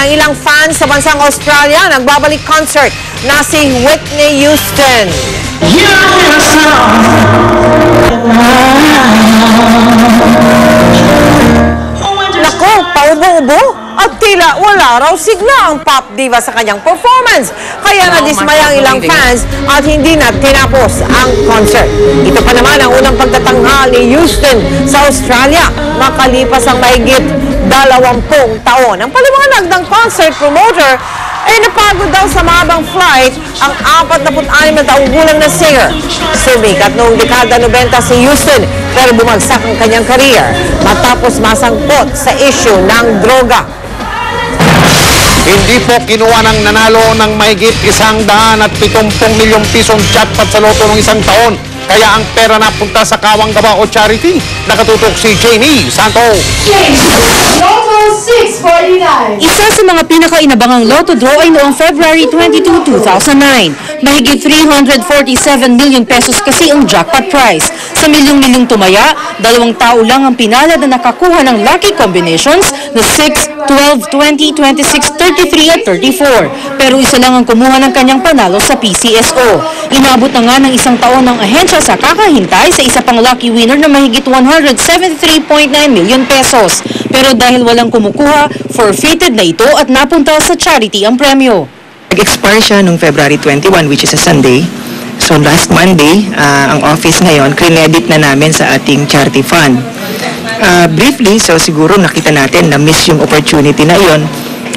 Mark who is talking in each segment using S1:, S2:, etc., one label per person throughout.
S1: ng ilang fans sa bansang Australia, nagbabalik concert na si Whitney Houston. Naku, paubo-ubo at tila wala raw sigla ang pop diva sa kanyang performance. Kaya nadismaya ang ilang fans at hindi na tinapos ang concert. Ito pa naman ang unang pagtatanghal ni Houston sa Australia makalipas ang mahigit 20 taon. Ang paliwanag ng concert promoter ay napagod daw sa mahabang flight ang 46 na taong gulang na singer. Sumikat noong dekada 90 si Houston pero bumagsak ang kanyang career matapos masangkot sa issue ng droga.
S2: Hindi po kinuha ng nanalo ng mahigit 170 milyong pisong jackpot sa loto ng isang taon. Kaya ang pera napunta sa Kawang Gawa o charity. Nakatutok si Jamie Santos.
S3: Lotto 649.
S4: Isa sa mga pinaka-inabangang lotto draw ay noong February 22, 2009. Mahigit 347 million pesos kasi ang jackpot prize. Sa milyong-milyong tumaya, 2 tao lang ang pinalad na nakakuha ng lucky combinations na 6, 12, 20, 26, 33 at 34. Pero isa lang ang kumuha ng kanyang panalo sa PCSO. Inabot na nga ng isang taon ng ahensya sa kakahintay sa isa pang lucky winner na mahigit 173.9 million pesos. Pero dahil walang kumukuha, forfeited na ito at napunta sa charity ang premyo.
S5: Nag-expire siya noong February 21, which is a Sunday. So last Monday, ang office ngayon, credit na namin sa ating charity fund. Briefly, so siguro nakita natin na miss yung opportunity na iyon.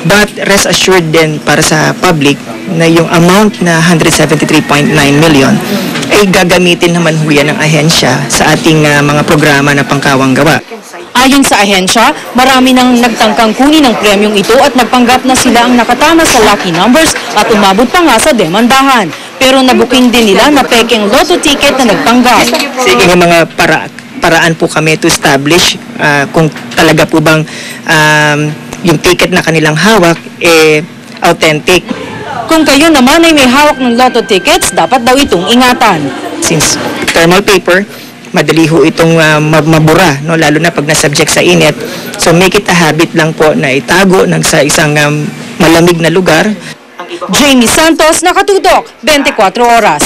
S5: But rest assured din para sa public na yung amount na 173.9 million ay gagamitin naman ho yan ng ahensya sa ating mga programa na pangkawang gawa.
S4: Ayon sa ahensya, marami nang nagtangkang kunin ang premyong ito at nagpanggap na sila ang nakatama sa lucky numbers at umabot pa nga sa demandahan. Pero nabuking din nila na pekeng lotto ticket na nagpanggap.
S5: Sige, may mga paraan po kami to establish kung talaga po bang yung ticket na kanilang hawak authentic.
S4: Kung kayo naman ay may hawak ng lotto tickets, dapat daw itong ingatan.
S5: Since thermal paper, madali ho itong mabura, no? Lalo na pag nasubject sa init. So make it a habit lang po na itago sa isang malamig na lugar.
S4: Jamie Santos, Nakatutok, 24 Oras.